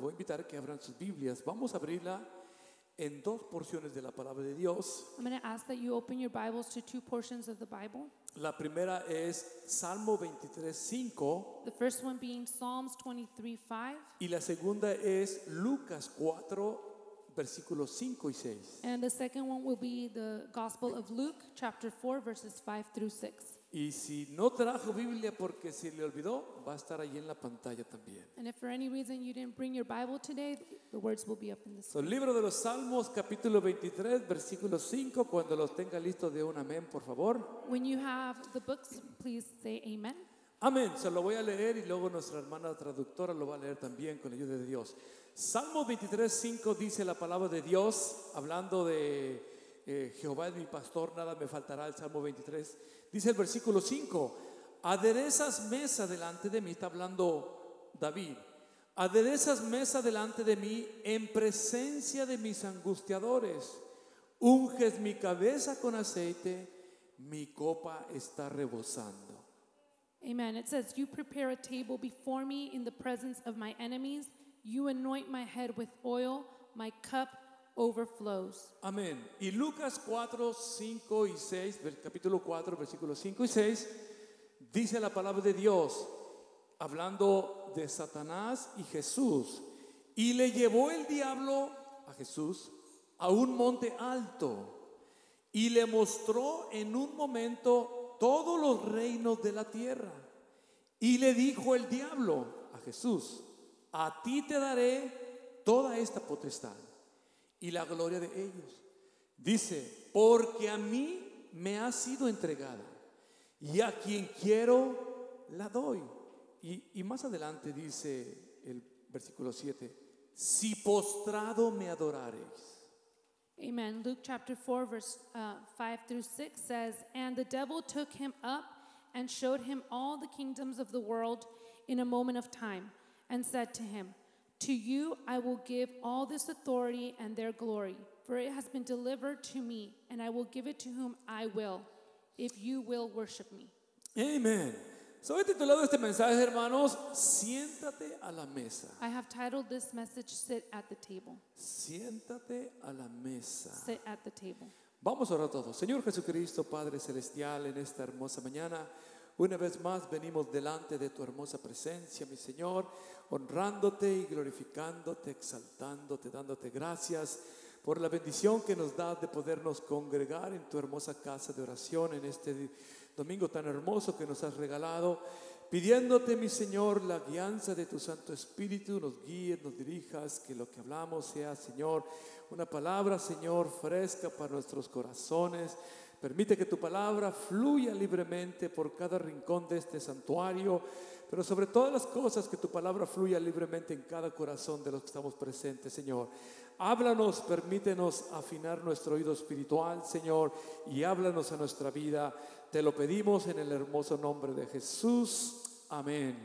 voy a invitar a que abran sus Biblias. Vamos a abrirla en dos porciones de la palabra de Dios. I'm going to ask that you open your Bibles to two portions of the Bible. La primera es Salmo 23:5 The first one being Psalms 23:5, y la segunda es Lucas 4, versículos 5 y 6. and the second one will be the Gospel of Luke, chapter 4, verses 5 through 6. Y si no trajo Biblia porque se le olvidó, va a estar ahí en la pantalla también. And if for any reason you didn't bring your Bible today, the words will be up in the So, el screen. libro de los Salmos, capítulo 23, versículo 5. Cuando los tenga listos, de un amén, por favor. When you have the books, please say amen. Amén. Se lo voy a leer y luego nuestra hermana traductora lo va a leer también con la ayuda de Dios. Salmo 23:5 dice la palabra de Dios, hablando de Jehová es mi pastor, nada me faltará. El Salmo 23 dice el versículo 5: aderezas mesa delante de mí. Está hablando David. Aderezas mesa delante de mí en presencia de mis angustiadores. Unges mi cabeza con aceite, mi copa está rebosando. Amen. It says, you prepare a table before me in the presence of my enemies. You anoint my head with oil. My cup overflows. Amén. Y Lucas 4, 5 y 6, capítulo 4, versículos 5 y 6, dice la palabra de Dios, hablando de Satanás y Jesús. Y le llevó el diablo a Jesús a un monte alto y le mostró en un momento todos los reinos de la tierra. Y le dijo el diablo a Jesús: a ti te daré toda esta potestad y la gloria de ellos. Dice: porque a mí me ha sido entregada y a quien quiero la doy. Y más adelante dice el versículo 7: si postrado me adorareis. Amen. Luke chapter 4, verse 5 through 6 says, and the devil took him up and showed him all the kingdoms of the world in a moment of time, and said to him, to you I will give all this authority and their glory, for it has been delivered to me, and I will give it to whom I will, if you will worship me. Amén. So, he titulado este mensaje, hermanos, siéntate a la mesa. I have titled this message, Sit at the Table. Siéntate a la mesa. Sit at the table. Vamos a orar todos. Señor Jesucristo, Padre Celestial, en esta hermosa mañana, una vez más venimos delante de tu hermosa presencia, mi Señor, honrándote y glorificándote, exaltándote, dándote gracias por la bendición que nos das de podernos congregar en tu hermosa casa de oración en este domingo tan hermoso que nos has regalado, pidiéndote, mi Señor, la guianza de tu Santo Espíritu, nos guíes, nos dirijas, que lo que hablamos sea, Señor, una palabra, Señor, fresca para nuestros corazones. Permite que tu palabra fluya libremente por cada rincón de este santuario, pero sobre todas las cosas, que tu palabra fluya libremente en cada corazón de los que estamos presentes, Señor. Háblanos, permítenos afinar nuestro oído espiritual, Señor, y háblanos a nuestra vida. Te lo pedimos en el hermoso nombre de Jesús. Amén.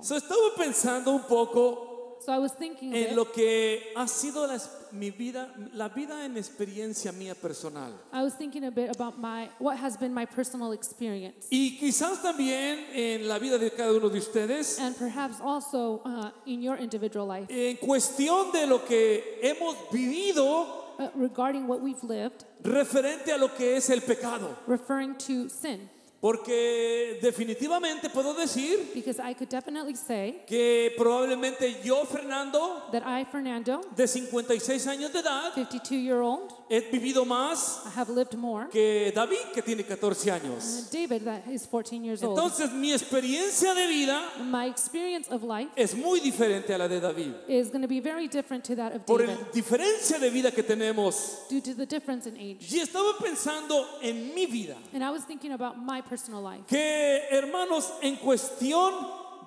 Estaba pensando un poco So I was thinking en lo que ha sido mi vida, la vida en experiencia mía personal. I was thinking a bit about what has been my personal experience, Y quizás también en la vida de cada uno de ustedes, and perhaps also in your individual life, en cuestión de lo que hemos vivido regarding what we've lived, referente a lo que es el pecado. referring to sin. Porque definitivamente puedo decir Because I could definitely say que probablemente yo, Fernando, that I, Fernando, de 56 años de edad, 52-year-old, he vivido más I have lived more que David, que tiene 14 than años. David, that is 14 years old. Entonces mi experiencia de vida My experience of life es muy diferente a la de David. is going to be very different to that of Por David la diferencia de vida que tenemos. due to the difference in age. Y estaba pensando en mi vida, And I was thinking about my personal life. que hermanos, en cuestión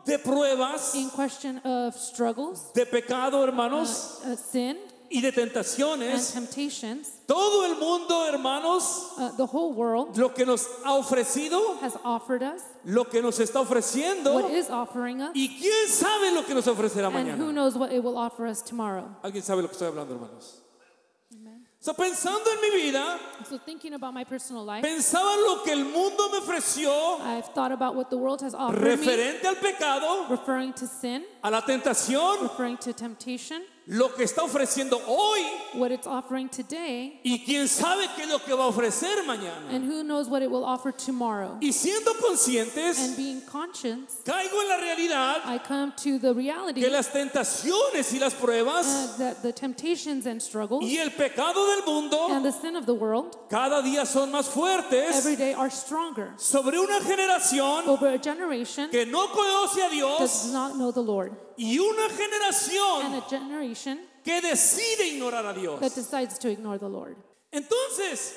de pruebas, In question of struggles, de pecado, hermanos, sin, y de and tentaciones, temptations, todo el mundo, hermanos, the whole world lo que nos ha ofrecido, has offered us, lo que nos está ofreciendo, what is offering us, y quién sabe lo que nos ofrecerá and who mañana. knows what it will offer us tomorrow. ¿Alguien sabe lo que estoy hablando, hermanos? Amen. So, pensando en mi vida, So thinking about my personal life, pensaba en lo que el mundo me ofreció I've thought about what the world has offered me, referente al pecado, referring to sin, a la tentación, referring to temptation, lo que está ofreciendo hoy what it's offering today, y quién sabe qué es lo que va a ofrecer mañana. and who knows what it will offer tomorrow. Y siendo conscientes, And being conscious, caigo en la realidad I come to the reality que las tentaciones y las pruebas that the temptations and struggles y el pecado del mundo and the sin of the world cada día son más fuertes every day are stronger sobre una generación over a generation que no conoce a that Dios does not know the Lord, y una and generación a generation que decide ignorar a that Dios. decides to ignore the Lord. Entonces,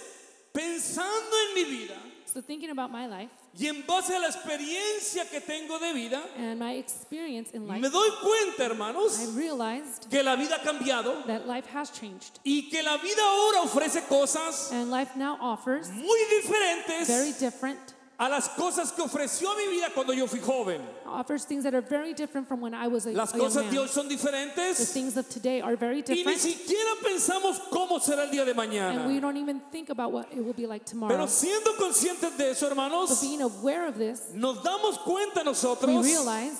pensando en mi vida So thinking about my life y en base a la experiencia que tengo de vida, and my experience in life, me doy cuenta, hermanos, I realized que la vida ha cambiado that life has changed, y que la vida ahora ofrece cosas and life now offers muy diferentes very different, a las cosas que ofreció mi vida cuando yo fui joven. offers things that are very different from when I was a Las young cosas de man. hoy son The diferentes things of today are very y ni different, siquiera pensamos cómo será el día de and we mañana. don't even think about what it will be like Pero tomorrow. siendo conscientes de eso, But hermanos, being aware of this, nos damos cuenta we nosotros realize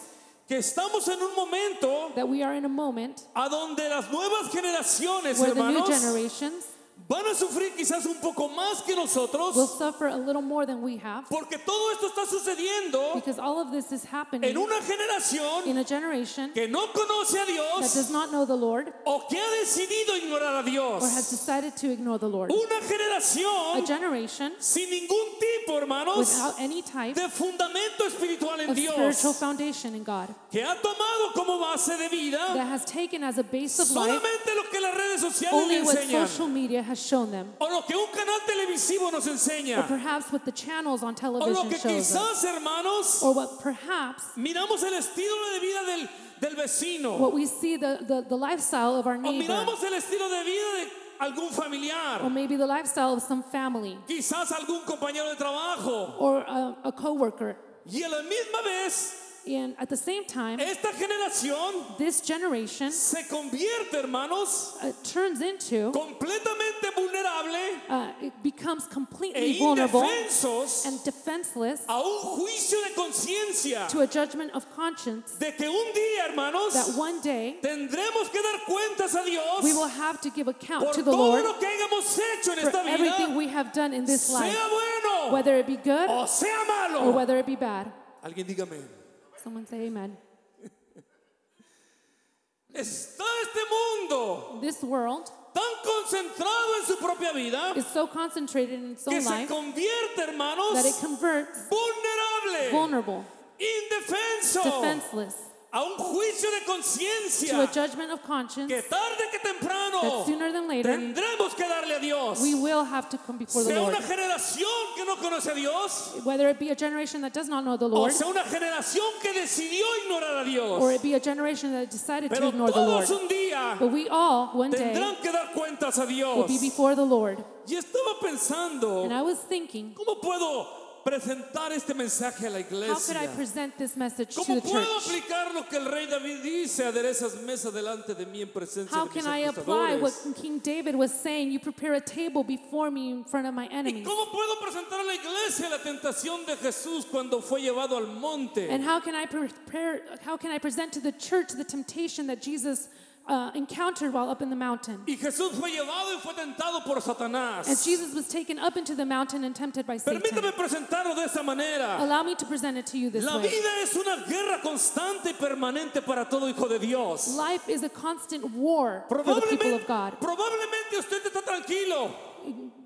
que estamos en un momento that we are in a moment a donde las nuevas generaciones, where the new hermanos, generations van a sufrir quizás un poco más que will nosotros, suffer a little more than we have, porque todo esto está sucediendo because all of this is happening en una generación in a generation que no conoce a that does Dios not know the Lord o que ha decidido ignorar a or has Dios. decided to ignore the Lord. Una A generación generation sin ningún tipo, hermanos, without any type de fundamento espiritual en of spiritual Dios, foundation in God, que ha tomado como base de vida that has taken as a base of life solamente lo que las redes sociales le only what enseñan, social media has shown them, o lo que un canal televisivo nos or enseña, perhaps what the channels on o television lo que shows them, quizás, hermanos, or what perhaps miramos el estilo de vida del vecino, what we see the lifestyle of our o neighbor, miramos el estilo de vida de algún familiar, or maybe the lifestyle of some family quizás algún compañero de trabajo, or a coworker. y a la misma vez And at the same time, esta generación this generation se convierte, hermanos, turns into, completamente vulnerable it becomes e completely vulnerable indefensos and defenseless a un juicio de conciencia to a judgment of conscience de que un día, hermanos, that one day tendremos que dar cuentas a Dios we will have to give account por to the todo Lord lo que hayamos hecho en for esta everything vida, we have done in this life, sea bueno whether it be good o sea or malo. whether it be bad. Alguien dígame. Someone say amen. Está este mundo This world tan concentrado en su propia vida is so concentrated in its que own se life convierte, that it hermanos, converts vulnerable, vulnerable, indefenso defenseless a un juicio de to a conciencia judgment of conscience que tarde que temprano that sooner than later tendremos que darle a Dios. we will have to come before the Sea Lord. una generación que no conoce a Dios, Whether it be a generation that does not know the o Lord, sea una generación que decidió ignorar a Dios. or it be a generation that decided to Pero ignore the Lord. todos un día But we all, one day, tendrán que dar cuentas a will Dios. be before the Lord. Y estaba pensando, And I was thinking, ¿cómo puedo presentar este mensaje a la how could iglesia? I present this message to ¿Cómo the puedo church? aplicar lo que el rey David dice? Aderezas mesa delante de mí en presencia How de mis can I apply what acusadores. King David was saying? You prepare a table before me in front of my ¿Y enemies. cómo puedo presentar a la iglesia la tentación de Jesús cuando fue llevado al monte? And how can I present to the church the temptation that Jesus encountered while up in the mountain? Y Jesús fue llevado y fue tentado por And Satanás. Jesus was taken up into the mountain and tempted by Satan. Permítame presentarlo de esa manera. Allow me to present it to you this La way. vida es una guerra constante y permanente para todo hijo de Dios. Life is a constant war for the people of God. Probablemente usted está tranquilo,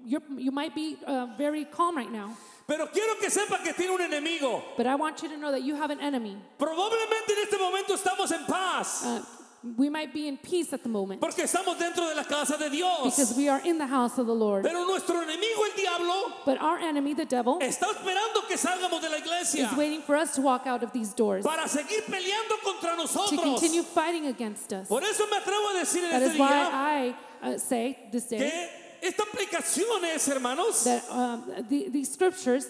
You might be very calm right now, pero quiero que sepa que tiene un enemigo. but I want you to know that you have an enemy. Probablemente en este momento estamos en paz, We might be in peace at the moment porque estamos dentro de la casa de Dios. because we are in the house of the Lord. Pero nuestro enemigo, el diablo, But our enemy, the devil, está esperando que salgamos de la iglesia is waiting for us to walk out of these doors para seguir peleando contra to nosotros. continue fighting against us. Por eso me atrevo a decir en That este is why día I say this day que esta aplicación es, hermanos, that these scriptures,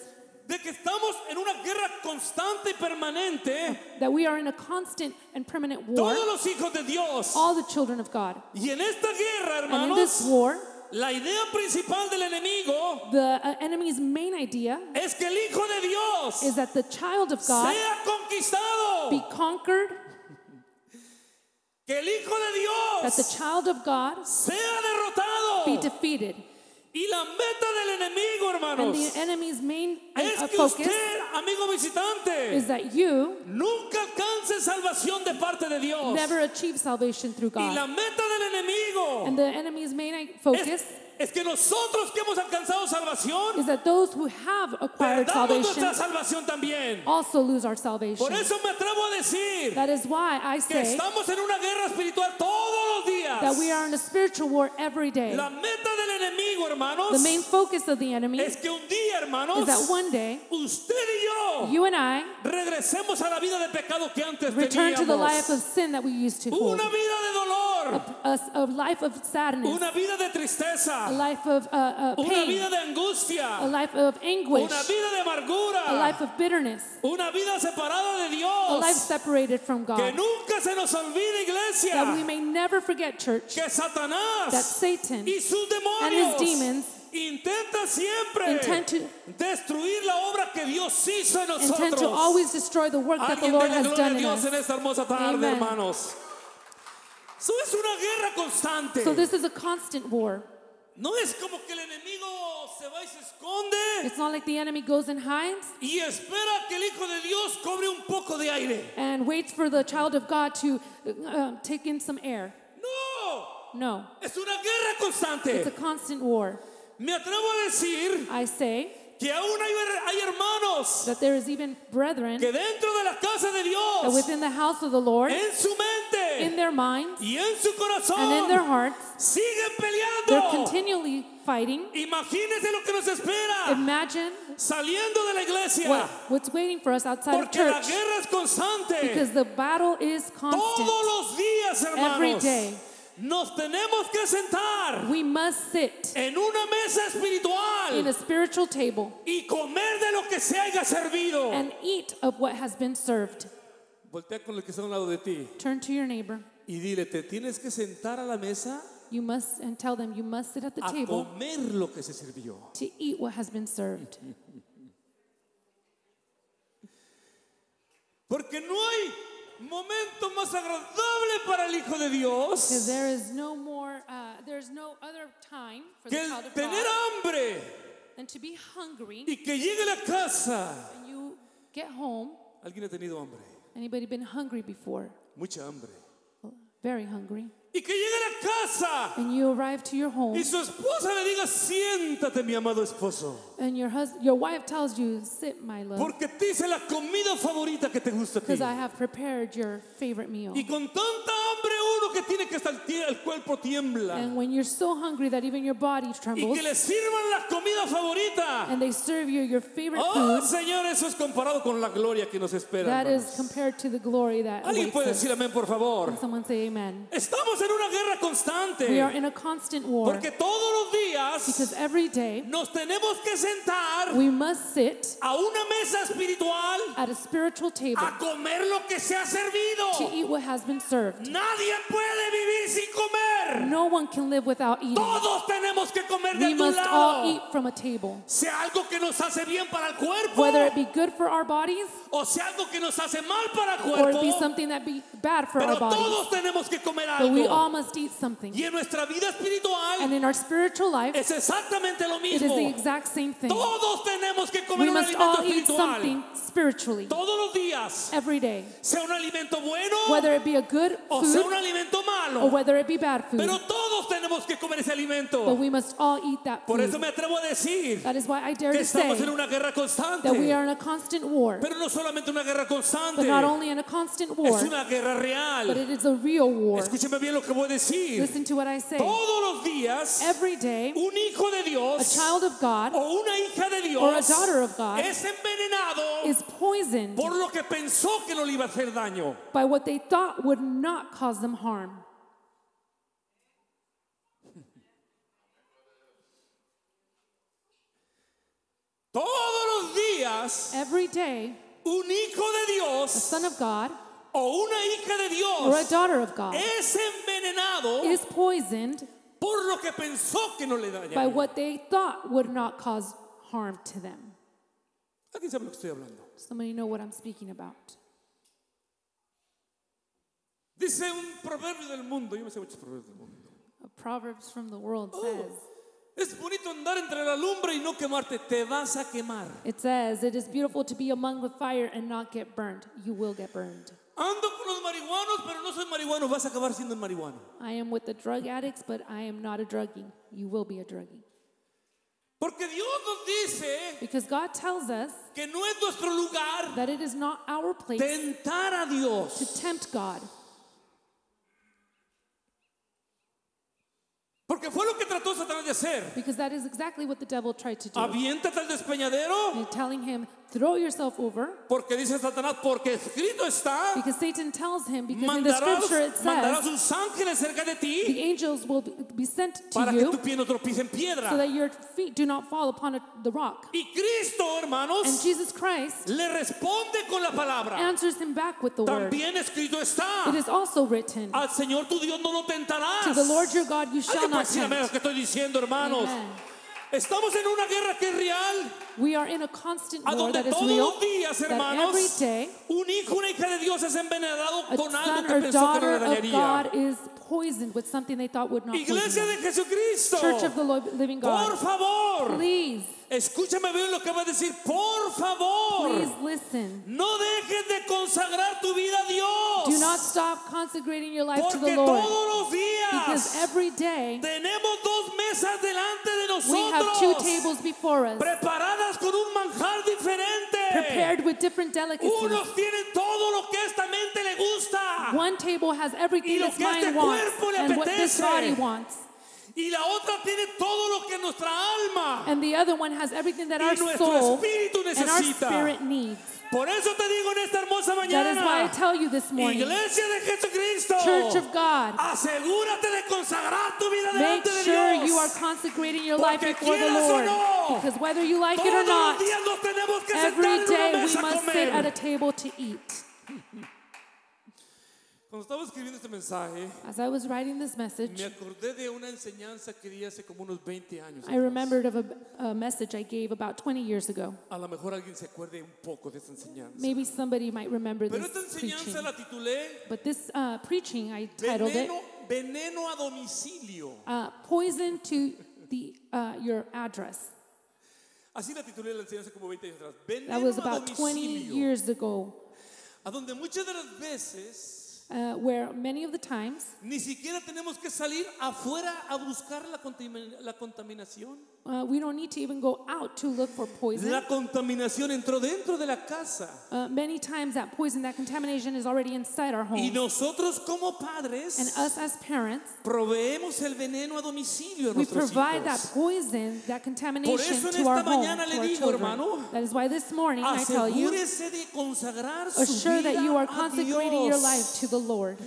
de que estamos en una guerra constante y permanente, that we are in a constant and permanent war, todos los hijos de Dios. all the children of God. Y en esta guerra, And in this hermanos, war, La idea principal del enemigo the enemy's main idea es que el Hijo de Dios is that the child of God sea conquistado, be conquered, que el Hijo de that the Dios child of God sea derrotado. be defeated. Y la meta del enemigo, And hermanos, the enemy's main es que focus usted, amigo visitante, is that you nunca alcance salvación de parte de Dios. never achieve salvation through Y la God. meta del enemigo And the enemy's main focus es que nosotros que hemos alcanzado salvación, is that those who have acquired perdamos salvation nuestra salvación también. also lose our salvation. Por eso me atrevo a decir That is why I que say estamos en una guerra espiritual todos los días. that we are in a spiritual war every day. La meta del enemigo, hermanos, The main focus of the enemy es que un día, hermanos, is that one day usted y yo you and I regresemos a la vida de pecado que antes return to the life of teníamos. sin that we used to hold. Una vida de dolor, A life of sadness, una vida de a tristeza, life of una pain, vida de a angustia, life of anguish, una vida de a amargura, life of bitterness, una vida separada de a life Dios. separated from Que God. nunca se nos olvide, That we iglesia, may never forget, church, que that Satanás Satan y sus and his demonios demons intenta siempre intend to destruir la obra que Dios hizo en intend to nosotros. always destroy the work that the Alguien Lord denle has gloria done a in Dios us. en esta hermosa tarde, Amen. hermanos. Eso es una guerra constante. So this is a constant war. No es como que el enemigo se va y se esconde It's not like the enemy goes and hides y espera que el Hijo de Dios cobre un poco de aire. and waits for the child of God to take in some air. No, No, es una guerra it's a constante. constant war. Me atrevo a decir I say que aún hay hermanos that there is even brethren que dentro de la casa de that Dios, within the house of the Lord, en su in mente their minds y en su and in their corazón, hearts, siguen they're peleando. continually fighting. Imagínense lo que nos espera Imagine saliendo de la iglesia, what's waiting for us outside of porque la church, guerra es constante. because the battle is constant. Todos los días, Every hermanos, day. nos tenemos que sentar We must sit en una mesa in espiritual a spiritual table y comer de lo que se haya servido. and eat of what has been served. Voltea con el que está a un lado de ti Turn to your neighbor. y dile, te tienes que sentar a la mesa You must, and tell them you must sit at the a table comer lo que se sirvió. to eat what has been served. Porque no hay momento más agradable para el Hijo de Dios Because there is no more, there's no other time for the que child el of tener God hambre than to be hungry y que llegue a la casa. and you get home. ¿Alguien ha tenido hambre? Anybody been hungry before? Mucha hambre. Very hungry. Y que llegue a la casa And you arrive to your home y su esposa le diga, siéntate, mi amado esposo. and your wife tells you, sit, my love, Porque te hice la comida favorita que te gusta a ti. because I have prepared your favorite meal. Y con tanta hambre uno que tiene que estar, el cuerpo tiembla. And when you're so hungry that even your body Y trembles que le sirvan la comida favorita. and they serve you your favorite Oh, food, Señor, eso es comparado con la gloria que nos espera. that is hermanos. compared to the glory that Alguien awaits puede us. decir amén, por favor. Can someone say amen? Estamos en una guerra We are constante. in a constant war Porque todos los días because every day nos tenemos que sentar we must sit a una mesa espiritual at a spiritual table a comer lo que se ha to servido. eat what has been served. Nadie puede vivir sin comer. No one can live without eating. Todos tenemos que comer de We tu must all eat lado. from a table. Sea algo que nos hace bien para el cuerpo Whether it be good for our bodies o sea algo que nos hace mal para el or it be cuerpo. something that be bad for Pero our bodies. todos tenemos que comer But we all algo. must eat something. Y en nuestra vida espiritual And in our spiritual life, es exactamente lo it is the mismo. exact same thing. Todos tenemos que comer We un must alimento all eat something espiritual. spiritually Todos los días. every day. Sea un alimento bueno Whether it be a good o sea un food alimento or malo. whether it be bad food. Pero todos tenemos que comer ese But alimento. we must all eat that Por eso food. me atrevo a decir That is why I dare que to say estamos en una guerra constante. that we are in a constant war. Pero no solamente una guerra constante. But not only in a constant war, Es una guerra but real. it is a real war. Escúcheme bien lo que voy a decir. Listen to what I say. Todos los días, Every day, un hijo de a Dios child of God o una hija de Dios or a daughter of God es envenenado is poisoned por lo que pensó que no le iba a hacer daño. by what they thought would not cause them harm. Todos los días, Every day, un hijo de a Dios son of God o una hija de or a Dios daughter of God es envenenado is poisoned por lo que pensó que no le by dañaría. what they thought would not cause harm to them. ¿Alguien sabe lo que estoy hablando? Somebody know what I'm speaking about. Dice un proverbio del mundo, yo me sé muchos proverbios del mundo. A Proverbs from the world says, Es bonito andar entre la lumbre y no quemarte, te vas a quemar. it says, it is beautiful to be among the fire and not get burned. You will get burned. Ando con los marihuanos, pero no soy marihuano, vas a acabar siendo un marihuano. I am with the drug addicts, but I am not a druggie. You will be a druggie. Porque Dios nos dice Because God tells us que no es nuestro lugar that it is not our place tentar a Dios. to tempt God. Porque fue lo que trató Satanás de hacer. Because that is exactly what the devil tried to do. Aviéntate al despeñadero, And telling him, throw yourself over. porque dice Satanás, porque escrito está, Because Satan tells him, because in the scripture it mandarás says, sus ángeles cerca de the ti angels will be sent to para que tu you pie no tropiece en so piedra. that your feet do not fall upon the rock. Y Cristo, And hermanos, Jesus Christ le responde con la palabra. answers him back with the word. También escrito It está, is also written, al Señor tu Dios no lo tentarás. to the Lord your God you shall Alguien puede not decir amén a lo tempt. que estoy diciendo, hermanos. Amen. Estamos en una guerra que es real, We are in a constant a war donde that is todos real, los días, that hermanos, every day un hijo, una hija de Dios es envenenado a con algo son que or pensó que no daughter le of dañaría. God is poisoned with something they thought would not poison Iglesia de them. Jesucristo, Church of the living por God, favor, please, escúchame bien lo que va a decir, por favor, please listen. no dejes de consagrar tu vida a Dios, Do not stop consecrating your life to the porque Lord, todos los because días every day tenemos dos mesas delante de we have two nosotros, tables before us, preparadas con un manjar diferente. prepared with different delicacies. Unos tienen todo lo que esta mente le gusta. One table has everything Y lo this que a este mind wants cuerpo le and what this apetece. body wants. Y la otra tiene todo lo que nuestra alma And the other one has everything that y our nuestro soul espíritu and our necesita. spirit needs. Por eso te digo en esta hermosa That is why I mañana, tell you this morning, Iglesia de Jesucristo, Church of God, asegúrate de consagrar tu vida make delante de sure Dios. you are consecrating your life Porque before the quieras o Lord. no, Because whether you like it or Todos not, los días nos tenemos que sentar every en una day we mesa a must sit at a comer. table to eat. Cuando estaba escribiendo este mensaje, As I was writing this message, me acordé de una enseñanza que di hace como unos 20 años. I atrás. remembered of a message I gave about 20 years ago. A lo mejor alguien se acuerde un poco de esta enseñanza. Maybe somebody might remember Pero this esta preaching. enseñanza la titulé But this preaching, I titled it, Veneno a domicilio. Poison to your address. Así la titulé la enseñanza como 20 años atrás. Veneno That was a about 20 domicilio. years ago, A donde muchas de las veces where many of the times ni siquiera tenemos que salir afuera a buscar la contaminación. we don't need to even go out to look for poison. La contaminación entró dentro de la casa. Many times that poison, that contamination is already inside our Y homes. nosotros como padres And us as parents, proveemos el veneno a domicilio a we nuestros provide that hijos. poison, that contamination eso en to our esta home, mañana to le our digo, children. hermano, That is why this morning I tell you, Asegúrese de consagrar su assure vida that you are a consecrating your Dios. life to the Lord.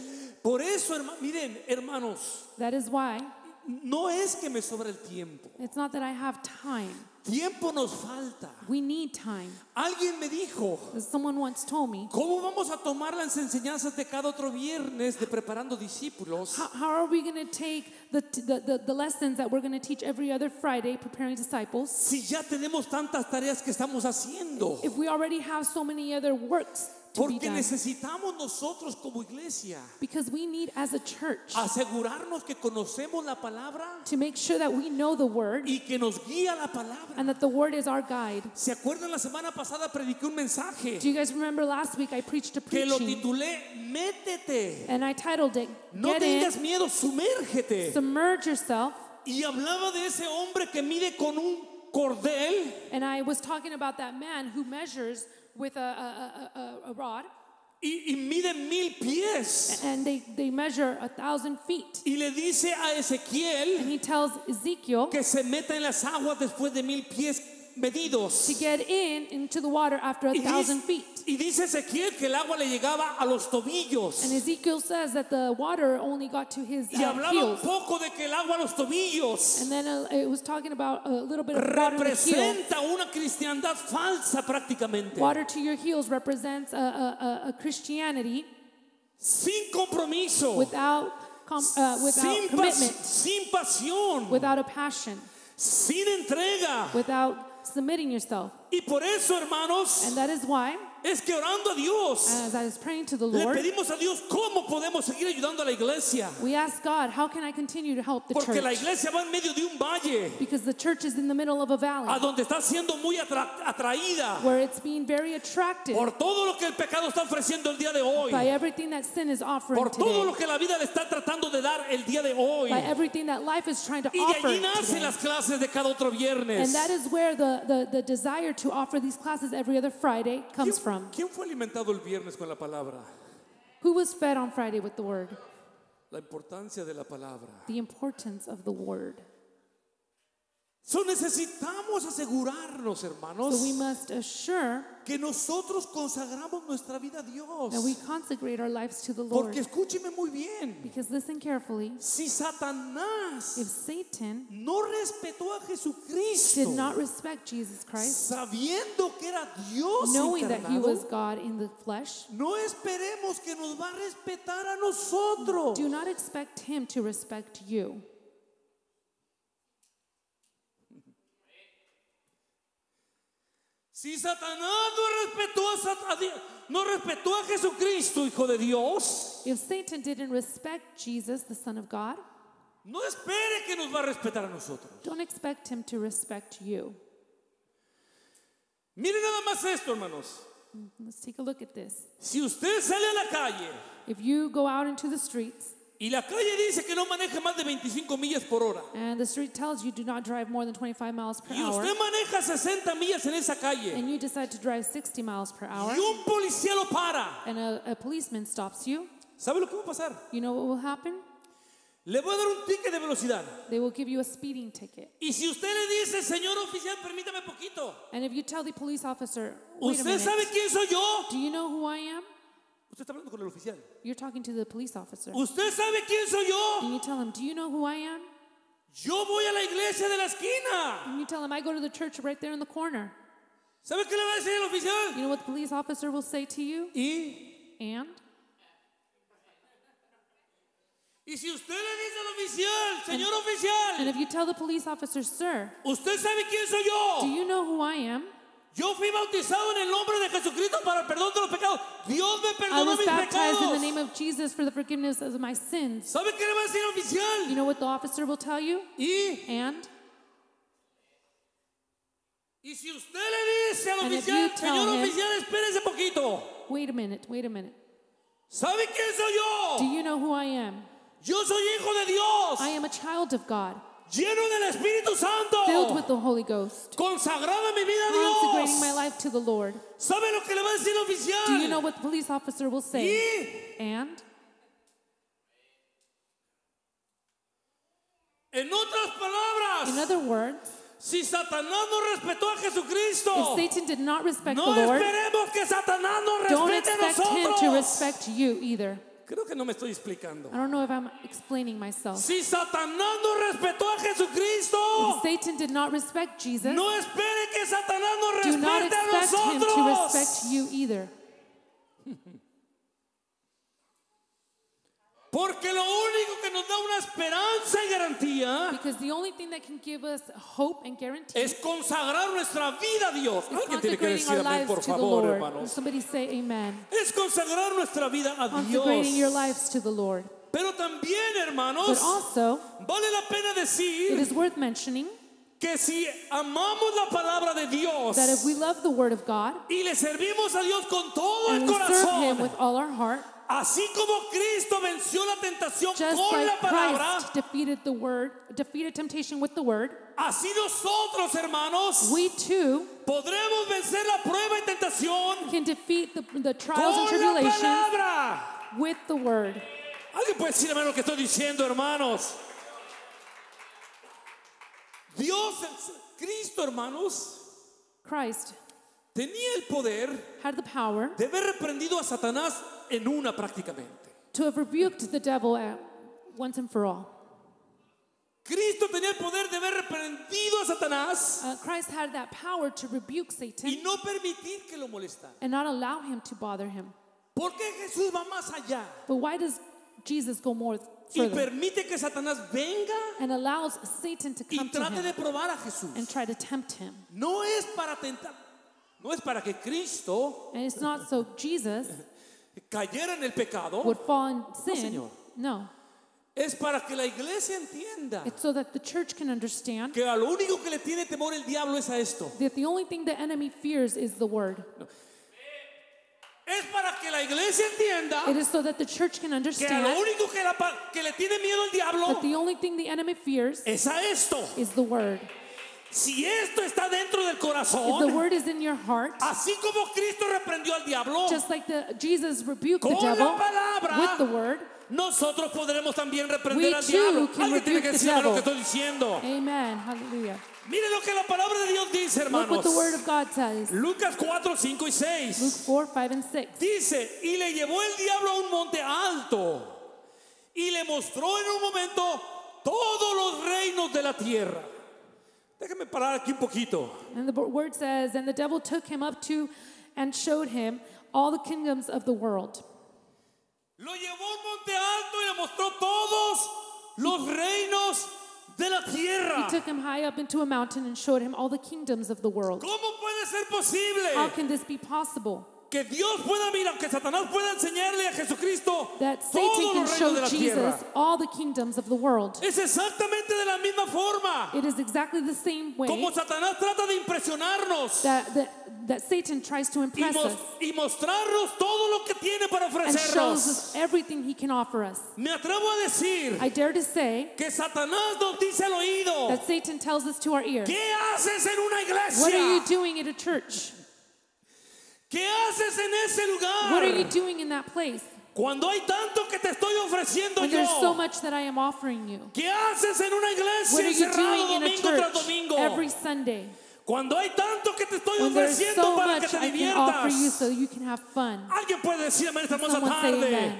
Por eso, miren, hermanos, That is why no es que me sobra el tiempo. it's not that I have time. Tiempo nos falta. We need time. Alguien me dijo, As someone once told me, ¿cómo vamos a tomar las enseñanzas de cada otro viernes de preparando discípulos how are we going to take the lessons that we're going to teach every other Friday, preparing disciples, si ya tenemos tantas tareas que estamos haciendo? if we already have so many other works to be Porque done? necesitamos nosotros como iglesia Because we need as a church asegurarnos que conocemos la palabra to make sure that we know the word y que nos guía la palabra. and that the word is our guide. ¿Se acuerdan? La semana pasada prediqué un mensaje Do you guys remember last week I preached a que lo preaching titulé Métete. and I titled it, No Get In, tengas miedo, sumérgete. Submerge Yourself. Y hablaba de ese hombre que mide con un cordel And I was talking about that man who measures with a rod, y mide 1000 pies. and they measure 1,000 feet. Y le dice a And Ezequiel he tells Ezekiel que se meta en las aguas después de 1000 pies medidos. to get into the water after Y 1,000 dice, feet. y dice Ezequiel que el agua le llegaba a los tobillos. And Ezekiel says that the water only got to his Y hablaba un heels. poco de que el agua a los tobillos And then it was talking about a little bit of water in the heel. representa una cristiandad falsa prácticamente. Water to your heels represents a Christianity Sin compromiso. without without commitment, sin pasión, without a passion, sin entrega. without submitting yourself. Y por eso, hermanos, And that is why, es que orando a Dios, as I was praying to the le Lord, pedimos a Dios cómo podemos seguir ayudando a la iglesia. we asked God, how can I continue to help the Porque la church? iglesia va en medio de un valle Because the church is in the middle of a a valley donde está siendo muy atraída where it's being very attracted por todo lo que el pecado está ofreciendo el día de hoy, by everything that sin is offering por todo lo today, que la vida le está tratando de dar el día de hoy. by everything that life is trying to Y de offer allí nacen today. las clases de cada otro viernes. And that is where the desire to offer these classes every other Friday comes from. ¿Quién fue alimentado el viernes con la palabra? Who was fed on Friday with the word? La importancia de la palabra. The importance of the word. So necesitamos asegurarnos, hermanos, So we must assure que nosotros consagramos nuestra vida a Dios. that we consecrate our lives to the Lord. Porque escúcheme muy bien, Because listen carefully, si Satanás if Satan no respetó a Jesucristo, did not respect Jesus Christ, sabiendo que era Dios knowing that he was encarnado, God in the flesh, no esperemos que nos va a respetar a nosotros. do not expect him to respect you. Si Satanás no respetó a Jesucristo, Hijo de Dios, If Satan didn't respect Jesus, the Son of God, no espere que nos va a respetar a nosotros. don't expect him to respect you. Miren nada más esto, hermanos. Let's take a look at this. Si usted sale a la calle If you go out into the streets y la calle dice que no maneje más de 25 millas por hora and the street tells you do not drive more than 25 miles per y hour, usted maneja 60 millas en esa calle and you decide to drive 60 miles per hour, y un policía lo para, and a policeman stops you, ¿sabe lo que va a pasar? you know what will happen? Le voy a dar un ticket de velocidad. They will give you a speeding ticket. Y si usted le dice, señor oficial, permítame poquito, And if you tell the police officer, wait a ¿usted sabe minute, quién soy yo? do you know who I am? Usted está hablando con el oficial. You're talking to the police officer. ¿Usted sabe quién soy yo? And you tell him, do you know who I am? Yo voy a la iglesia de la esquina. And you tell him, I go to the church right there in the corner. ¿Sabe qué le va a decir el You oficial? know what the police officer will say to you? Y si usted le dice al oficial, señor And oficial, if you tell the police officer, sir, ¿usted sabe quién soy do yo? you know who I am? Yo fui bautizado en el nombre de Jesucristo para el perdón de los pecados. Dios me I perdonó was mis baptized in the pecados. name of Jesus for the forgiveness of my sins. ¿Sabe qué le va a decir el You oficial? know what the officer will tell you? Y si usted le dice al And if oficial, you tell señor him- oficial, espérese poquito. Wait a minute. ¿Sabe quién soy Do yo? you know who I am? Yo soy hijo de Dios, I am a child of God, lleno del Espíritu Santo, filled with the Holy Ghost, consagrada mi vida a consecrating my Dios. life to the Lord. ¿Sabe lo que le va a decir el oficial? Do you know what the police officer will say? Y And en otras palabras, in other words, si Satanás no respetó a Jesucristo, if Satan did not respect no the Lord, esperemos que Satanás nos don't respete a expect him to nosotros. respect you either. Creo que no me estoy explicando. I don't know if I'm explaining myself. Si Satanás no respetó a Jesucristo, If Satan did not respect Jesus, no espere que Satanás nos do not respete a expect him to nosotros. respect you either. Porque lo único que nos da una esperanza y garantía Because the only thing that can give us hope and guarantee es consagrar nuestra vida a Dios. is Alguien tiene que consecrating decir our amén, lives por to the favor, Lord. hermanos. Somebody say amen. Es consagrar nuestra vida a Consecrating your Dios. lives to the Lord. Pero también, But hermanos, also, vale la pena it decir is worth mentioning que si amamos la palabra de Dios that if we love the Word of God y le servimos a Dios con todo el and we serve Him corazón, with all our heart, así como Cristo venció la tentación just con la like palabra, Christ defeated temptation with the Word, así nosotros, hermanos, we too podremos vencer la prueba y tentación can defeat the trials and con la tribulations palabra. with the Word. ¿Alguien puede decir lo que estoy diciendo, hermanos? Dios, Cristo, hermanos, Christ tenía el poder had the power de haber reprendido a Satanás en una prácticamente. to have rebuked the devil once and for all. Cristo tenía el poder de haber reprendido a Satanás Christ had that power to rebuke Satan y no permitir que lo molestara. and not allow him to bother him. ¿Por qué Jesús va más allá? But why does Jesus go more y further permite que Satanás venga and allows Satan to y come to trate de him probar a Jesús. and try to tempt him. No es para tentar, no es para que Cristo And it's not so Jesus cayera en el pecado, would fall in sin. Señor. No, es para que la iglesia entienda it's so that the church can understand que a lo único que le tiene temor el diablo es a esto. that the only thing the enemy fears is the word. Es para que la iglesia entienda It is so that the church can que a lo understand único que le tiene miedo el diablo that the only thing the enemy fears es a esto. is the word. Si esto está dentro del If the corazón, word is in your heart, así como Cristo reprendió al diablo, just like Jesus rebuked the con devil la palabra, with the word, nosotros podremos también reprender we al too diablo. can Alguien tiene que rebuke the decir lo que devil. estoy diciendo. amen, hallelujah. Mire lo que la palabra de Dios dice, Look what hermanos. the word of God says. Lucas 4, 5 y Luke 6. 4, 5, and 6. Dice, y le llevó el diablo a un monte alto y le mostró en un momento todos los reinos de la tierra. Déjame parar aquí un poquito. And the word says, and the devil took him up to and showed him all the kingdoms of the world. Lo llevó a un monte alto y le mostró todos los reinos de la He tierra. took him high up into a mountain and showed him all the kingdoms of the world. ¿Cómo puede ser How posible can this be possible? que Dios pueda mirar, que Satanás pueda enseñarle a Jesucristo That Satan todos can los reinos show de la Jesus tierra? all the kingdoms of the world. Es exactamente de la misma forma It is exactly the same way como Satanás trata de impresionarnos that Satan tries to impress us y mostrarnos todo lo que tiene para and shows ofrecernos. us everything he can offer us. Me atrevo a decir I dare to say que Satanás nos dice al oído, that Satan tells us to our ear, ¿qué haces en una what are you iglesia? doing at a church? ¿Qué haces en ese What are you lugar? doing in that place? Cuando hay tanto que te estoy ofreciendo When there's so yo. much that I am offering you. ¿Qué haces en una What iglesia are you encerrado doing in a domingo tras church domingo? every Sunday? Cuando hay tanto que te estoy When there's ofreciendo so para que much te I can offer you diviertas. so you can have fun. Alguien puede decir amén esta hermosa Someone say tarde. amen.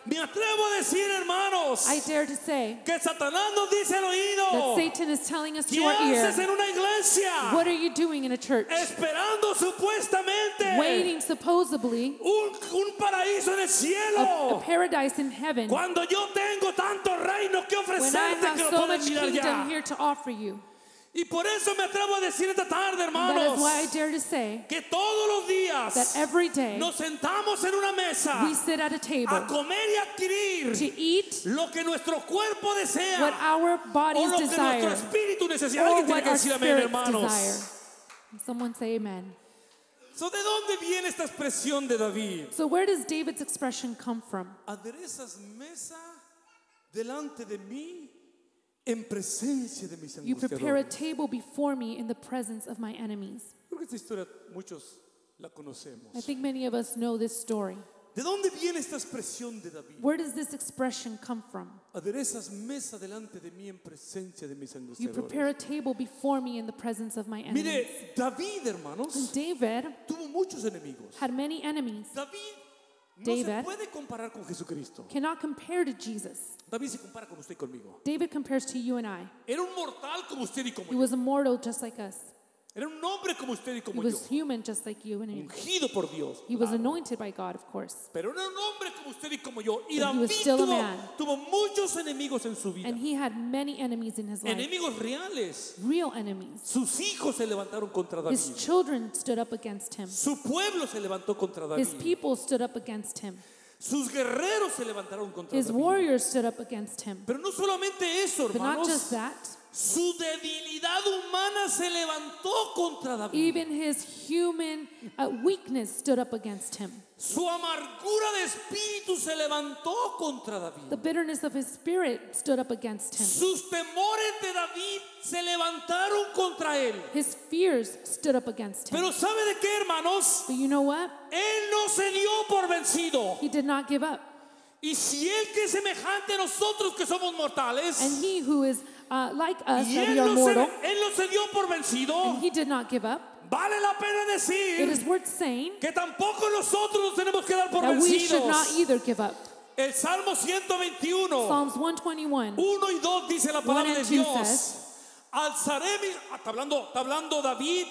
Me atrevo a decir, hermanos, I dare to say que Satanás nos dice al that oído, Satan is telling us to ¿qué our haces ear, en una iglesia? what are you doing in a church? Esperando supuestamente Waiting supposedly un paraíso en el a cielo. paradise in heaven Cuando yo tengo tantos reinos que when I ofrecerte have que lo so puedes much mirar kingdom ya. here to offer you. Y por eso me atrevo a decir esta tarde, That hermanos, is why I dare to say que todos los días that every day nos sentamos en una mesa we sit at a a table comer y adquirir to eat lo que nuestro cuerpo desea what our o bodies lo que nuestro desire espíritu necesita. or Alguien tiene what que our decir amén, spirits hermanos. desire. Someone say amen. So, ¿de dónde viene esta expresión de David? So where does David's expression come from? Aderezas mesa delante de mí en presencia de mis You prepare a angustiadores. table before me in the presence of my enemies. Creo que esta historia muchos la conocemos. I think many of us know this story. ¿De dónde viene esta expresión de David? Where does this expression come from? Aderezas mesa delante de mí en presencia de mis You prepare angustiadores. a table before me in the presence of my enemies. Mire, David, hermanos, David tuvo muchos enemigos. had many enemies. David no se David puede comparar con Jesucristo. cannot compare to Jesus. David se compara con usted y conmigo. David compares to you and I. Era un mortal como usted y como He yo. was immortal just like us. Era un hombre como usted y He como yo. was human just like you and me. Ungido por Dios. He was claro. anointed by God, of course. Pero era un hombre como usted y como yo. Y But he was David still a man. tuvo muchos enemigos en su vida. And he had many enemies in his life. Enemigos reales. Real enemies. Sus hijos se levantaron contra David. His children stood up against him. Su pueblo se levantó contra David. His people stood up against him. Sus guerreros se levantaron contra His David. warriors stood up against him. Pero no solamente eso, But not just hermanos. that, Su debilidad humana se levantó contra David. even his human weakness stood up against him. Su amargura de espíritu se levantó contra David. The bitterness of his spirit stood up against him. Sus temores de David se levantaron contra él. His fears stood up against him. Pero ¿sabe de qué, hermanos? But you know what? Él no se dio por vencido. He did not give up. Y si él que es semejante a nosotros que somos mortales, And he who is like us, y that él we are no, mortal, él no se dio por vencido, and he did not give up, vale la pena it decir is worth saying que tampoco nosotros nos tenemos que dar por that we should not vencidos. either give up. El Salmo 121, Psalms 121, 1 y 2 dice la 1 palabra de and 2 Dios. says, Alzaré mi, está hablando David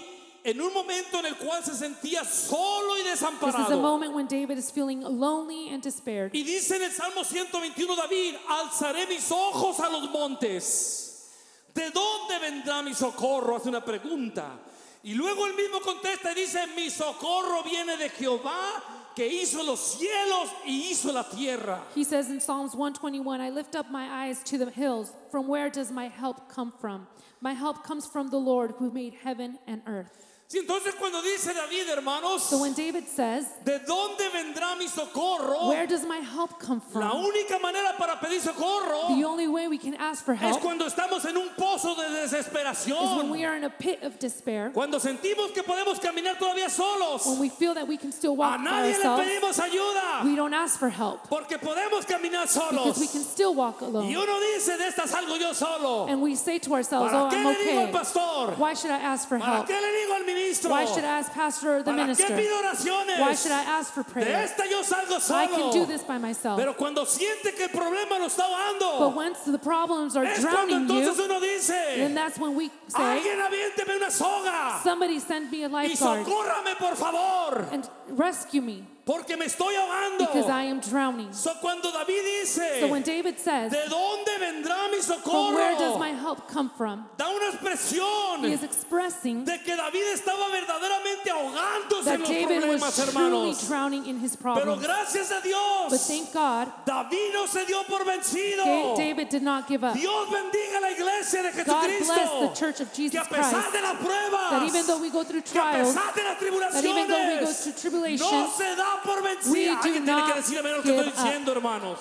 en un momento en el cual se sentía solo y This is a desamparado. moment when David is feeling lonely and despaired. Y dice en el Salmo 121 David, alzaré mis ojos a los montes. ¿De dónde vendrá mi socorro? Hace una pregunta. Y luego él mismo contesta y dice, mi socorro viene de Jehová, que hizo los cielos y hizo la tierra. He says in Psalms 121, I lift up my eyes to the hills. From where does my help come from? My help comes from the Lord who made heaven and earth. Sí, entonces cuando dice David, hermanos, So when David says, ¿de dónde vendrá mi socorro? where does my help come La from? única manera para pedir socorro The only way we can ask for es help cuando estamos en un pozo de is when desesperación. we are in a pit of despair, Cuando sentimos que podemos caminar todavía solos. when we feel that we can still A walk by nadie le ourselves. pedimos ayuda. We don't ask for help Porque podemos caminar because we solos. can still walk Y alone. uno dice, de esta salgo yo solo. And we say to ourselves, ¿Para oh, qué I'm le digo al okay. pastor? Why should I ask for ¿Para help? qué le digo al ministro? Why should I ask pastor or the ¿Para qué minister? pido oraciones? Why should I ask for De prayer? esta yo salgo I can do solo. this by myself. Pero cuando siente que el problema lo está But ahogando, once the problems are es cuando drowning entonces you, uno then dice, that's when we say, alguien aviénteme una soga somebody send me a y lifeguard socórrame por favor, and rescue me porque me estoy ahogando. because I am drowning. So, cuando David dice, So when David says, ¿de dónde vendrá mi from where does socorro? my help come from? Da una expresión He is expressing de que David estaba verdaderamente ahogándose en that los David was problemas, truly hermanos. drowning in his Pero problems. gracias a But Dios, thank God, David no se dio por vencido. David did not give up. Dios bendiga la iglesia de God bless the Jesucristo. church of Que Jesus a pesar Christ, de las pruebas, that even though we go through que a trials, pesar de las that even though we go tribulaciones, through tribulations, no se da por vencida. we do Alguien tiene que not decir amén lo que estoy give up. diciendo, hermanos.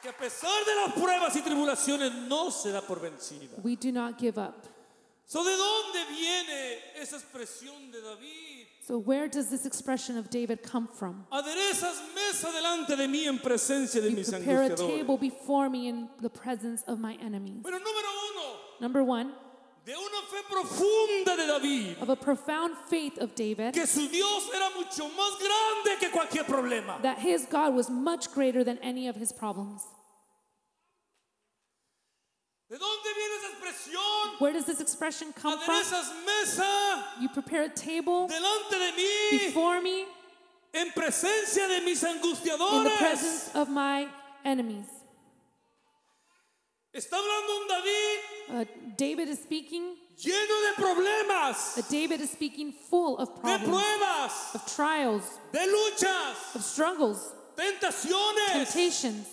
Que a pesar de las pruebas y tribulaciones no se da por vencida. we do not give up. So, ¿de dónde viene esa expresión de David? So where does this expression of David come from? Aderezas mesa delante de mí en presencia de You mis prepare a angustiadores. table before me in the presence of my enemies. Pero número uno, Number one, de una fe profunda de David, of a profound faith of David, que su Dios era mucho más grande que cualquier problema. that his God was much greater than any of his problems. ¿De dónde viene esa expresión? Where does this expression come from? Aderezas mesa You prepare a table delante de mí before me en presencia de mis in the angustiadores. presence of my enemies. Está hablando un David David is speaking, lleno de problemas, David is speaking full of de problems, pruebas, of trials, de luchas, of struggles, tentaciones. temptations.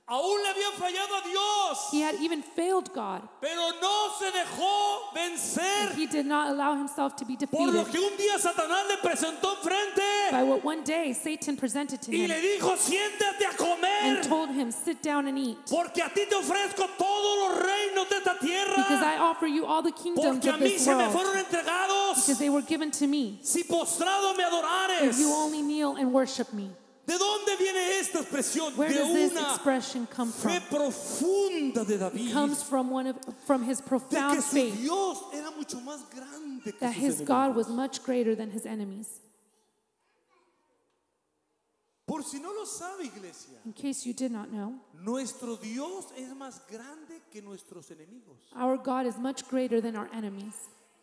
Aún le había fallado a Dios, He had even failed God. pero no se dejó vencer. He did not allow himself to be Por lo defeated que un día Satanás le presentó enfrente by what one day Satan presented to y him le dijo, siéntate a comer, and told him, sit down and eat, porque a ti te ofrezco todos los reinos de esta because tierra, I offer you all the kingdoms porque a of mí this se me world, fueron entregados. because they were given to me. Si postrado me If adorares. you only kneel and worship me. ¿De dónde viene esta expresión? Where De does this una expression come fe from? profunda de David, It comes from his de que profound su faith Dios era mucho más grande que that sus his God enemigos. was much greater than his enemies. Por si no lo sabe, iglesia, In case you did not know, nuestro Dios es más grande que nuestros enemigos. our God is much greater than our enemies.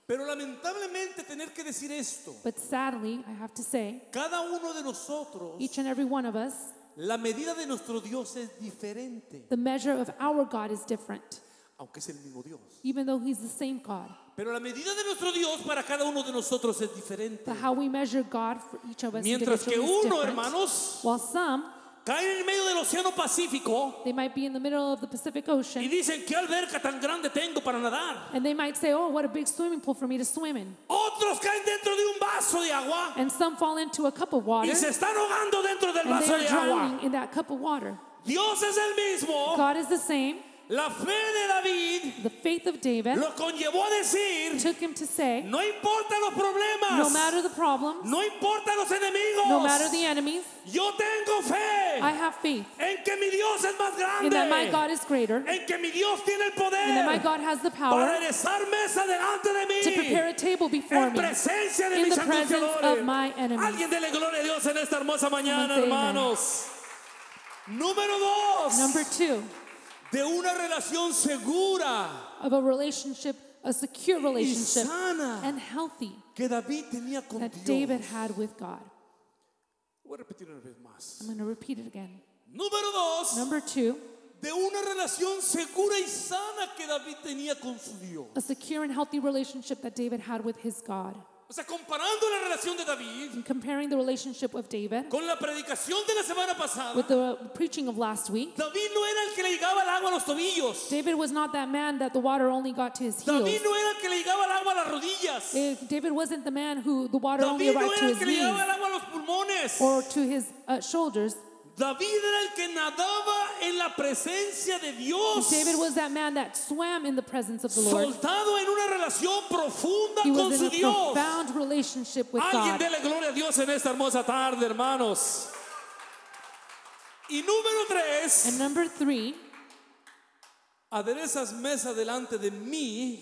Pero lamentablemente tener que decir esto, But sadly, I have to say, cada uno de nosotros, each and every one of us, la medida de nuestro Dios es diferente, the measure of our God is different, aunque es el mismo Dios. even though he's the same God. Pero la medida de nuestro Dios para cada uno de nosotros es diferente. But how we measure God for each of us Mientras que individually is uno, different. hermanos, While some, caen en medio del océano Pacífico they might be in the middle of the Pacific y Ocean, dicen, ¿qué alberca tan grande tengo para nadar? and they might say, oh, what a big swimming pool for me to swim in. Otros caen dentro de un vaso de agua And some fall into a cup of water, y se están ahogando dentro del and they vaso are de agua. drowning in that cup of water. Dios es el mismo. God is the same. La fe de David The faith of David lo conllevó a decir, took him to say, no importa los problemas, no matter the problems, no importa los enemigos, no matter the enemies, yo tengo fe I have faith en que mi Dios es más in that my grande, God is greater, en que mi Dios tiene el and that my poder God has the para power aderezar mesa delante de to prepare mí, a table before en me presencia de in mis the presence angustiadores. of my enemies. Alguien dele gloria a Dios en esta hermosa mañana, say amen. hermanos. Número dos, Number two, de una relación segura of a relationship a secure y relationship sana and healthy que David tenía con that Dios. David had with God. Voy a repetir una vez más. I'm going to repeat it again. Número 2, Number 2, de una relación segura y sana que David tenía con su Dios. a secure and healthy relationship that David had with his God. O sea, comparando la relación de David And comparing the relationship of David con la predicación de la semana pasada, with the preaching of last week, David no era el que le llegaba el agua a los tobillos. David was not that man that the water only got to his heels. David no era el que le llegaba el agua a las rodillas. David wasn't the man who the water only David no arrived to era el his que le llegaba knees el agua a los pulmones. or to his shoulders. David era el que nadaba en la presencia de Dios. David was that man that swam in the presence of the Lord. Soltado en una relación profunda He con was su in a Dios. profound relationship with Alguien God. dele gloria a Dios en esta hermosa tarde, hermanos. Y número 3, And number 3, aderezas mesa delante de mí,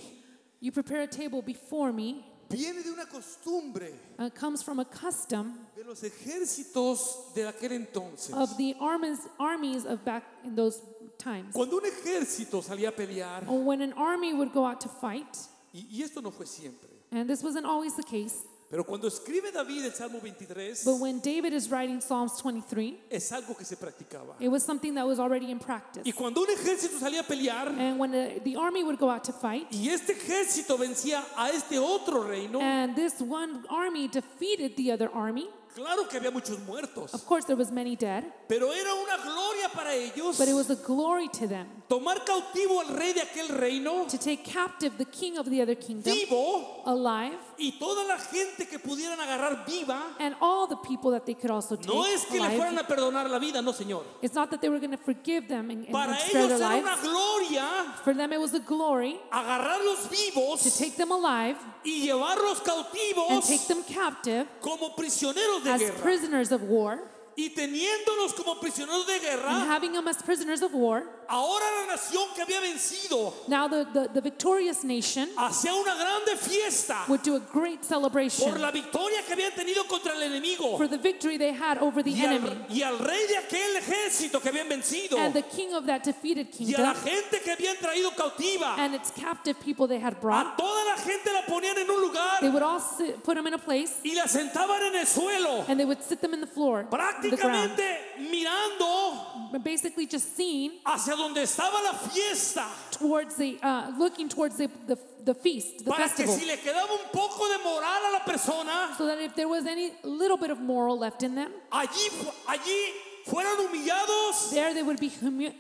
you prepare a table before me. viene de una costumbre Comes from a custom de los ejércitos de aquel entonces. of the armies of back in those times. Cuando un ejército salía a pelear, Or when an army would go out to fight, y esto no fue siempre, and this wasn't always the case, pero cuando escribe David el Salmo 23, but when David is writing Psalms 23, es algo que se practicaba. it was something that was already in practice. Y cuando un ejército salía a pelear, And when the army would go out to fight, y este ejército vencía a este otro reino, and this one army defeated the other army, claro que había muchos muertos, of course there was many dead, pero era una gloria para ellos but it was a glory to them tomar cautivo al rey de aquel reino to take captive the king of the other kingdom vivo, alive, y toda la gente que pudieran agarrar viva. and all the people that they could also take No es que le alive. fueran a perdonar la vida, no, señor. It's not that they were going to forgive them and Para spare ellos their era una lives. gloria For them it was a glory agarrarlos to vivos take them alive y llevarlos and cautivos take them captive como prisioneros de as guerra. prisoners of war, Y teniéndolos como prisioneros de and guerra, having them as prisoners of war. ahora la nación que había vencido Now the victorious nation hacía una grande fiesta would do a great celebration por la victoria que habían tenido contra el enemigo for the victory they had over the enemy y al rey de aquel ejército que habían vencido and the king of that defeated y a la kingdom gente que habían traído cautiva. and its captive people they had A brought. toda la gente la ponían en un lugar They would all put them in a place y la sentaban en el suelo, and they would sit them in the floor, the ground, prácticamente mirando basically just seeing hacia donde estaba la fiesta, towards the looking towards the feast, the para que festival, si le quedaba un poco de moral a la persona, so that if there was any little bit of moral left in them, allí fueran humillados there they would be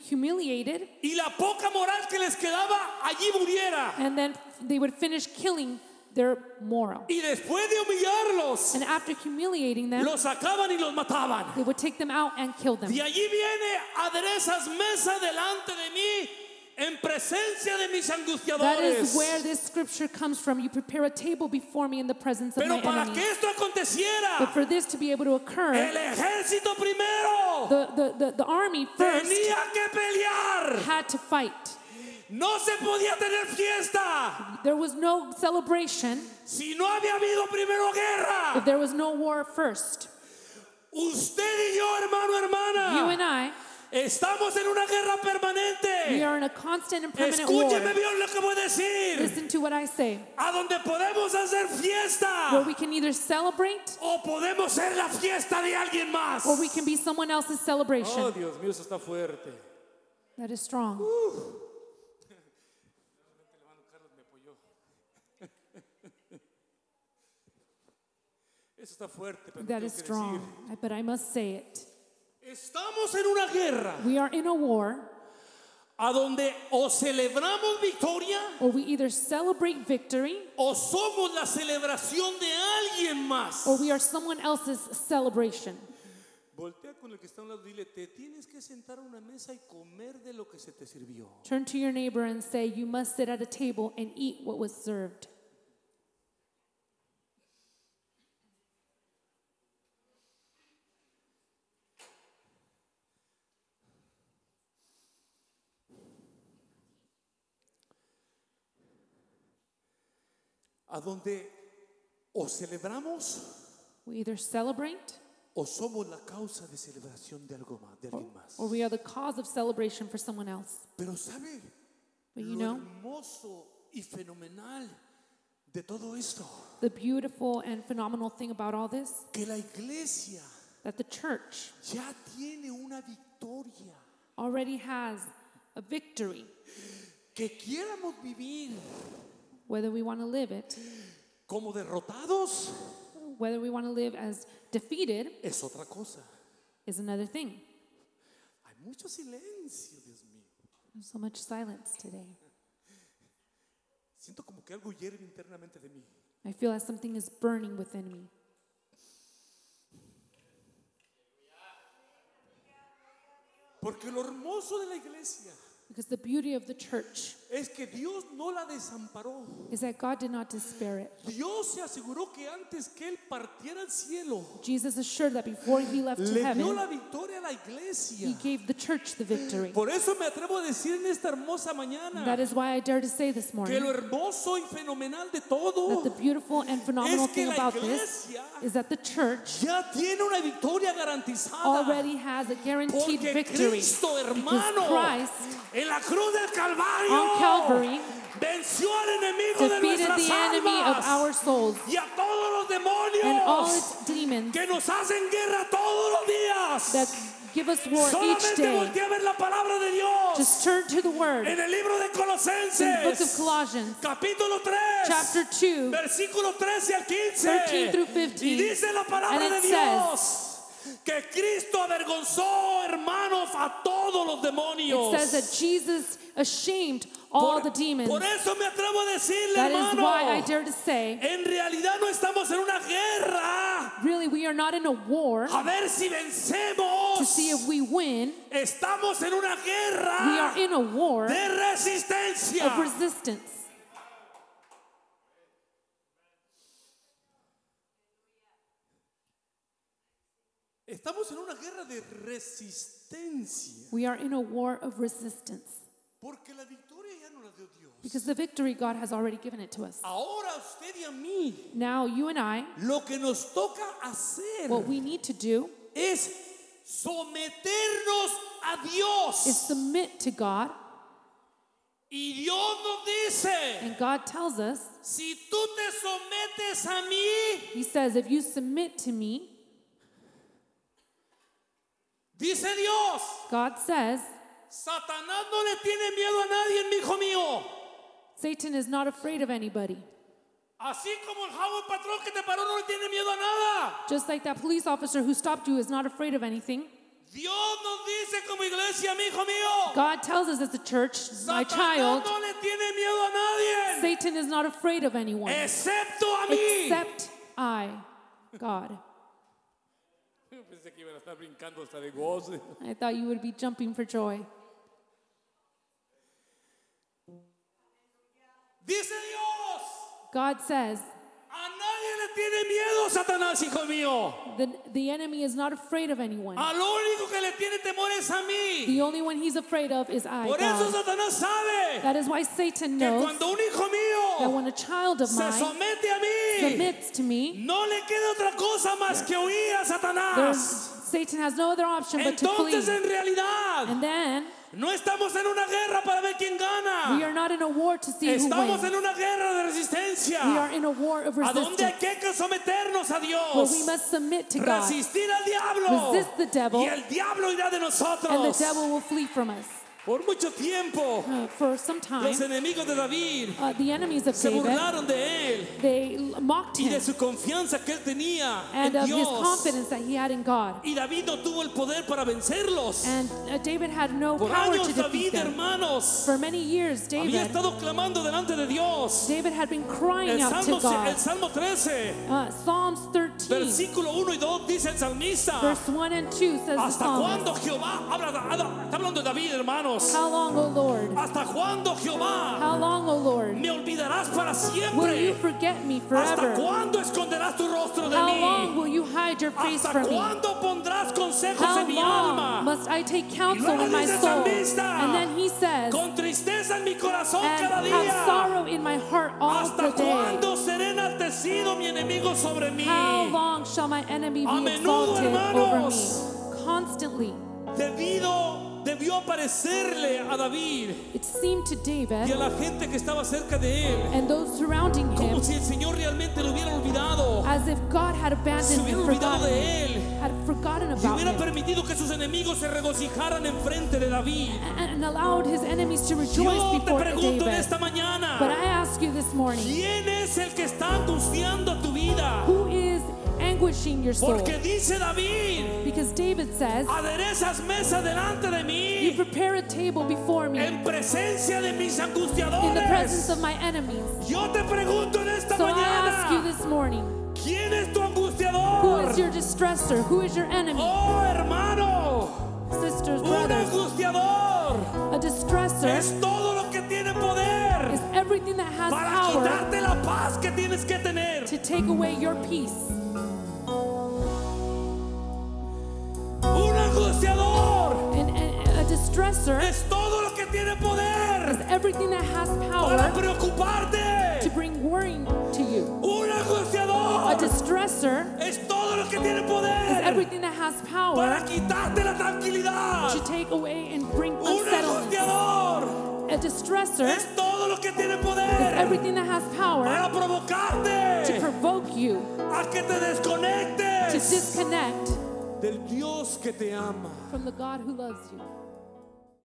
humiliated, y la poca moral que les quedaba allí muriera. and then they would finish killing their moral. Y después de humillarlos, And after humiliating them, los sacaban y los mataban. they would take them out and kill them. Y allí viene, aderezas mesa delante de mí en presencia de mis That angustiadores. is where this scripture comes from. You prepare a table before me in the presence of my Pero para enemies. que esto But aconteciera, for this to be able to occur, el ejército primero the army first tenía que pelear. had to fight. No se podía tener fiesta There was no celebration si no había habido primero if guerra. there was no war first. Usted y yo, hermano, You and hermana, I, estamos en una guerra we permanente. are in a constant and permanent Escúcheme war. bien lo que voy a decir. Listen to what I say. A donde podemos hacer Where fiesta we can either celebrate o podemos ser la fiesta de alguien más. or we can be someone else's celebration. Oh, Dios mío, eso está fuerte. That is strong. Eso está fuerte, pero That tengo is que strong. decir. But I must say it. Estamos en una guerra We are in a war a donde o celebramos victoria or we either celebrate victory o somos la celebración de alguien más. or we are someone else's celebration. Voltea con el que está a un lado y dile, te tienes que sentar a una mesa y comer de lo que se te sirvió. Turn to your neighbor and say, you must sit at a table and eat what was served. A donde o celebramos We either celebrate o somos la causa de celebración de algo más, de alguien más. or we are the cause of celebration for someone else. Pero ¿sabe But you lo know, hermoso y fenomenal de todo esto, The beautiful and phenomenal thing about all this, que la iglesia that the church ya tiene una victoria. already has a victory. Que quieramos vivir Whether we want to live it, como derrotados whether we want to live as defeated, es otra cosa. is another thing. Hay mucho silencio, Dios mío. There's so much silence today. Siento como que algo hierve internamente de mí. I feel as something is burning within me. Porque lo hermoso de la iglesia Because the beauty of the church es que Dios no la desamparó. is that God did not despair it. Dios se aseguró que antes que Él partiera al cielo, Jesus assured that before he left to le dio heaven, la victoria a la iglesia. he gave the church the victory. Por eso me atrevo a decir en esta hermosa mañana That is why I dare to say this que morning lo hermoso y fenomenal de todo that the beautiful and phenomenal es que thing la about this iglesia is that the church ya tiene una victoria garantizada. already has a guaranteed Porque victory. Cristo, Because hermano, Christ en la cruz del Calvario on Calvary venció al enemigo de defeated nuestras the enemy of almas our souls y a todos los demonios and all its demons que nos hacen guerra todos los días. that give us war each Solamente day. voltea a ver la palabra de Dios Just turn to the Word en el libro de in the book of Colosenses, Colossians, capítulo 3, chapter 2, versículo 13 al 15. 13 through 15. Y dice la palabra And de it Dios que Cristo avergonzó, hermanos, a todos los demonios. It says that Jesus ashamed all the demons. Por eso me atrevo a decirle, That is hermano, why I dare to say, en realidad no estamos en una guerra really, we are not in a war a ver si vencemos. to see if we win. Estamos en una We guerra are in a war de resistencia. of resistance. Estamos en una guerra de resistencia. We are in a war of resistance Porque la victoria ya no la dio Dios. because the victory God has already given it to us. Ahora a usted y a mí, Now, you and I, lo que nos toca hacer what we need to do es someternos a Dios. is submit to God. Y Dios nos dice, And God tells us, si tú te sometes a mí, He says, if you submit to me, dice Dios, God says, Satanás no le tiene miedo a nadie, mi hijo mío. Satan is not afraid of anybody. Así como el joven patrón que te paró no le tiene miedo a nada. Just like that police officer who stopped you is not afraid of anything. Dios nos dice como iglesia, mi hijo mío, God tells us as a church, my Satanás child, no le tiene miedo a nadie, Satan is not afraid of anyone excepto a mí. except I, God. Pensé que iban a estar brincando hasta de gozo. I thought you would be jumping for joy. Dice Dios, God says, a nadie le tiene miedo Satanás, hijo mío. the enemy is not afraid of anyone. A lo único que le tiene temor es a mí. The only one he's afraid of is I, Por eso God. Satanás sabe That is why Satan que knows cuando un hijo that mío when a child of se mine somete a mí, submits to me, no le queda otra cosa más que huir a Satanás. Satan has no other option but to flee. Entonces en realidad And then no estamos en una guerra para ver quién we are gana. not in a war to see who Estamos wins. en una guerra de resistencia. We are in a war of A donde hay resistance que someternos a where Dios. we must submit to God, Resistir al diablo. Resist the devil, Y el diablo irá de and the nosotros. devil will flee from us. Por mucho tiempo, For some time, los enemigos de David the enemies of se David, burlaron de él they mocked y de him su confianza que él tenía and en of his Dios. confidence that he had in God. Y David no tuvo el poder para vencerlos. And David had no Por power to años defeat David, them. hermanos, For many years, había David estado clamando delante de Dios. David had been crying El out to Salmo, el God. Salmo 13, Psalms 13, versículo 1 y 2 dice el salmista: verse 1 and 2 says the ¿Hasta cuándo psalmist, Jehová? Está hablando de David, hermanos. how long, O Lord? ¿Hasta cuándo, Jehová, How long, O Lord? me olvidarás para Will you siempre? forget me ¿Hasta forever? cuándo esconderás tu rostro de How long mí? will you hide your face ¿Hasta from me? cuándo pondrás consejos How en mi long alma? must I take counsel luego in my dice el soul? salmista, And then he says, Con tristeza en mi corazón cada and día. have sorrow in my heart all ¿Hasta the day. cuándo seré enaltecido mi enemigo sobre mí? How long shall my enemy A be menudo, exalted over hermanos, me? Constantly, Debido de debió parecerle a David It seemed to y David a la gente que estaba cerca de él and those surrounding him como si el Señor realmente lo hubiera olvidado, as if God had se abandoned hubiera him, olvidado forgotten de him, él had forgotten y about hubiera him, permitido que sus enemigos se regocijaran enfrente de David. and allowed his enemies to Yo rejoice te before pregunto en David. esta But mañana, I ask you this morning, ¿quién es el que está angustiando tu vida? who is anguishing your soul? Porque dice David, Because David says, aderezas mesa delante de you mí prepare a table before me en presencia de mis in the presence angustiadores. of my enemies. Yo te pregunto en esta So I ask you mañana, this morning, ¿quién es tu who angustiador? is your distresser? Who is your enemy? Oh, hermano, Sisters, un brothers, angustiador a distresser es todo lo que tiene poder is everything that has para power quitarte la paz que tienes que tener. to take away your peace. Un angustiador And a distresser es todo lo que tiene is poder everything that has para power to preocuparte. bring worry to you. Un A angustiador distresser es todo lo que tiene is poder everything that has para power quitarte la tranquilidad. to take away and bring Un unsettlement. angustiador A distresser es todo lo que tiene is poder everything that has power para to provocarte provoke you a que te to desconectes disconnect del Dios que te ama. from the God who loves you.